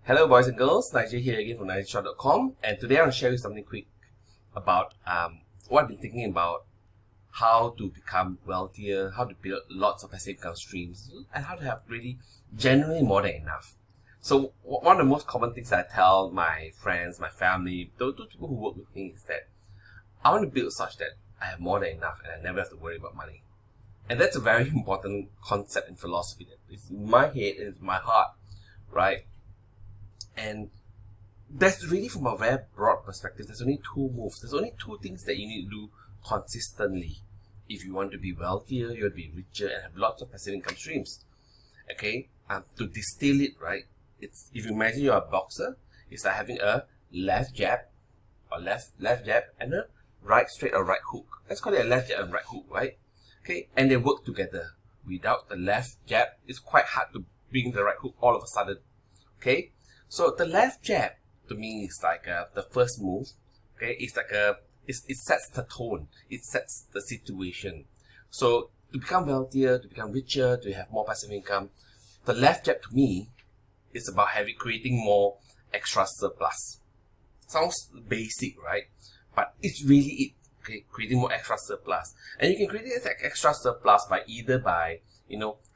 Hello boys and girls, Nigel here again from NigelShop.com, and today I want to share with you something quick about what I've been thinking about how to become wealthier, how to build lots of passive income streams, and how to have really genuinely more than enough. So one of the most common things I tell my friends, my family, those people who work with me is that I want to build such that I have more than enough and I never have to worry about money. And that's a very important concept in philosophy that is in my head and in my heart, right? And that's really from a very broad perspective. There's only two moves. There's only two things that you need to do consistently if you want to be wealthier, you want to be richer, and have lots of passive income streams. Okay, to distill it, right? It's if you imagine you're a boxer, it's like having a left jab, or left jab, and a right straight or right hook. Let's call it a left jab and right hook, right? Okay, and they work together. Without the left jab, it's quite hard to bring the right hook all of a sudden. Okay, so the left jab to me is like the first move. Okay, it's like it sets the tone, it sets the situation. So to become wealthier, to become richer, to have more passive income, the left jab to me is about creating more extra surplus. Sounds basic, right? But it's really it. Okay, creating more extra surplus, and you can create this extra surplus by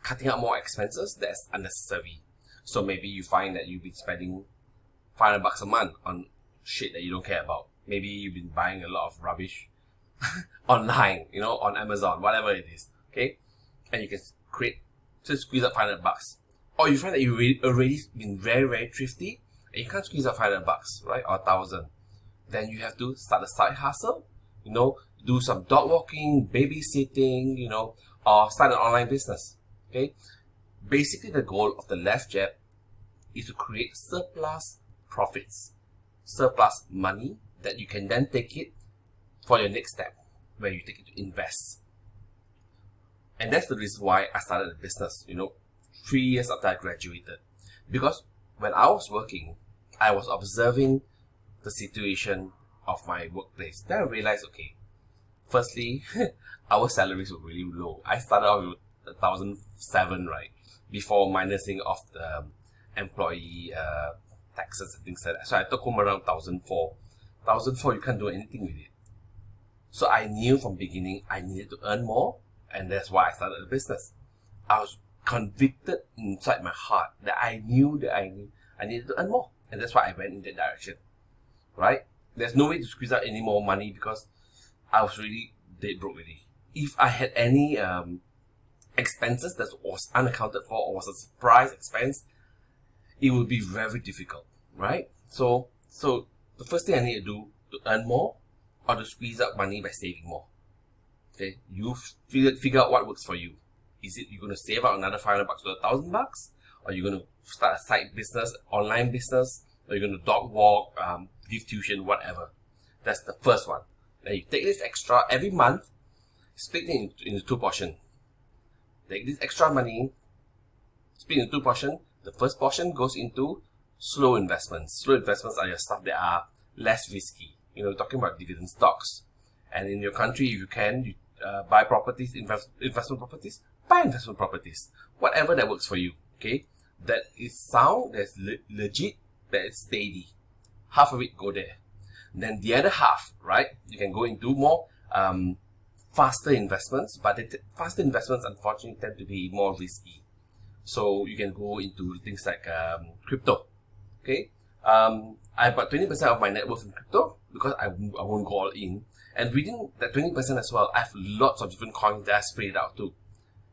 cutting out more expenses that's unnecessary. So maybe you find that you've been spending $500 a month on shit that you don't care about. Maybe you've been buying a lot of rubbish online, on Amazon, whatever it is. Okay, and you can squeeze out $500. Or you find that you've already been very, very thrifty and you can't squeeze out $500, right, or 1,000. Then you have to start a side hustle. Do some dog walking, babysitting, or start an online business. Okay, basically the goal of the left jab is to create surplus profits, surplus money that you can then take it for your next step, where you take it to invest. And that's the reason why I started a business, 3 years after I graduated. Because when I was working, I was observing the situation of my workplace. Then I realized, okay, firstly, our salaries were really low. I started out with 1,007, right, before minusing off the employee taxes and things like that. So I took home around 1,004. 1,004, you can't do anything with it. So I knew from beginning I needed to earn more, and that's why I started the business. I was convicted inside my heart that I knew that I needed to earn more, and that's why I went in that direction, right? There's no way to squeeze out any more money because I was really dead broke already. If I had any expenses that was unaccounted for or was a surprise expense, it would be very difficult, right? So the first thing I need to do to earn more or to squeeze out money by saving more. Okay, you figure out what works for you. Is it you're going to save out another $500 to $1,000, or you're going to start a side business, online business, or you're going to dog walk, give tuition, whatever. That's the first one. Then you take this extra every month, split it into two portions. Take this extra money, split into two portions. The first portion goes into slow investments. Slow investments are your stuff that are less risky. Talking about dividend stocks. And in your country, if you can, buy properties, investment properties, buy investment properties. Whatever that works for you. Okay, that is sound, that's legit, that is steady. Half of it go there. Then the other half, right, you can go into more faster investments, but faster investments unfortunately tend to be more risky. So you can go into things like crypto. Okay, I have about 20% of my net worth in crypto because I won't go all in. And within that 20% as well, I have lots of different coins that I spread out too.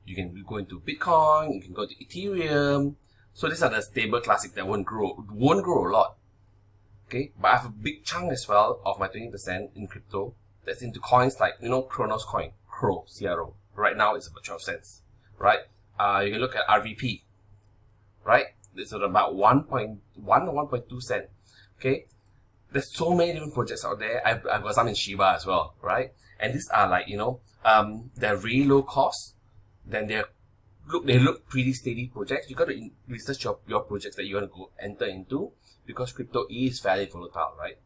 You can go into Bitcoin, you can go to Ethereum. So these are the stable classics that won't grow a lot. Okay, but I have a big chunk as well of my 20% in crypto that's into coins like, Kronos coin, CRO. Right now it's about 12 cents, right? You can look at RVP, right? It's at about 1.1 or 1.2 cent. Okay, there's so many different projects out there. I've got some in Shiba as well, right? And these are like, they're really low cost. Then they look pretty steady projects. You got to research your projects that you want to go enter into, because crypto is fairly volatile, right?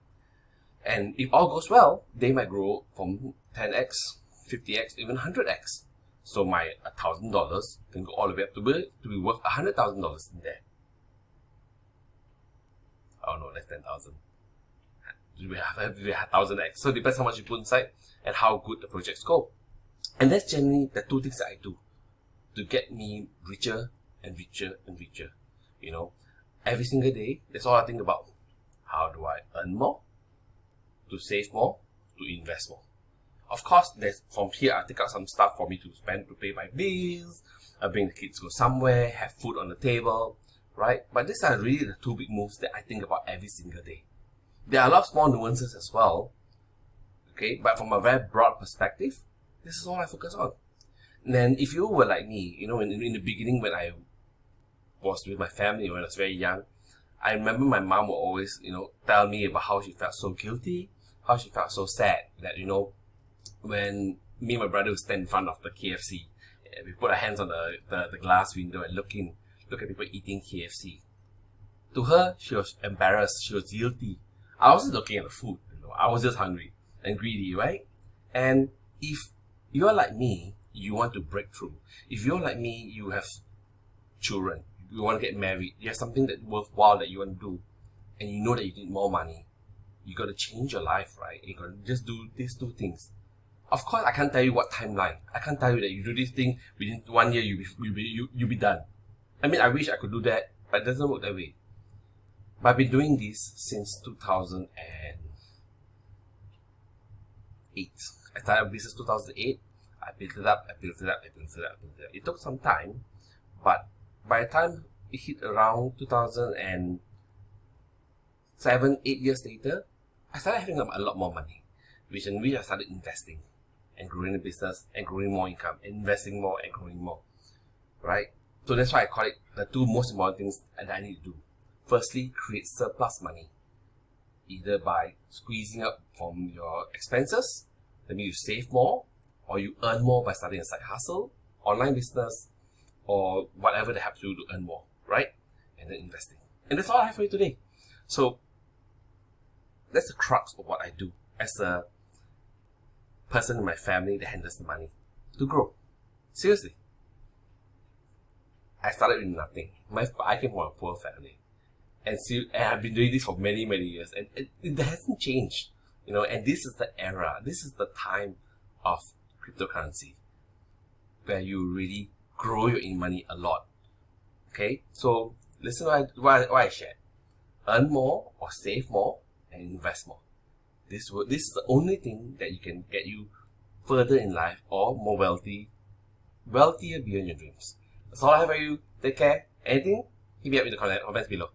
And if all goes well, they might grow from 10x, 50x, even 100x. So my $1,000 can go all the way up to be worth $100,000 in there. Oh no, that's 10,000. We have 1,000x. So it depends how much you put inside and how good the projects go. And that's generally the two things that I do to get me richer and richer and richer. You know, every single day, that's all I think about. How do I earn more? To save more? To invest more? Of course, there's from here, I take out some stuff for me to spend to pay my bills. I bring the kids to go somewhere, have food on the table, right? But these are really the two big moves that I think about every single day. There are a lot of small nuances as well, okay? But from a very broad perspective, this is all I focus on. And then if you were like me, you know, in the beginning when I was with my family when I was very young, I remember my mom would always, you know, tell me about how she felt so guilty, how she felt so sad that, you know, when me and my brother would stand in front of the KFC, we put our hands on the glass window and look at people eating KFC. To her, she was embarrassed, she was guilty. I wasn't looking at the food, you know, I was just hungry and greedy, right? And if you're like me, you want to break through. If you're like me, you have children, you want to get married, you have something that's worthwhile that you want to do, and you know that you need more money, you got to change your life, right? You got to just do these two things. Of course, I can't tell you what timeline. I can't tell you that you do this thing within 1 year, you'll be done. I mean, I wish I could do that, but it doesn't work that way. But I've been doing this since 2008. I started a business 2008. I built it up. It took some time, but by the time it hit around 2007, 8 years later, I started having a lot more money, which I started investing and growing the business and growing more income, and investing more and growing more, right? So that's why I call it the two most important things that I need to do. Firstly, create surplus money, either by squeezing up from your expenses, that means you save more, or you earn more by starting a side hustle, online business, or whatever that helps you to earn more, right? And then investing. And that's all I have for you today. So that's the crux of what I do as a person in my family that handles the money to grow. Seriously. I started with nothing. I came from a poor family. And I've been doing this for many, many years. And it hasn't changed. You know, and this is the era. This is the time of cryptocurrency where you really grow your money a lot. Okay? So listen to what I shared. Earn more or save more and invest more. This is the only thing that you can get you further in life or more wealthier beyond your dreams. That's all I have for you. Take care. Anything? Hit me up in the comments below.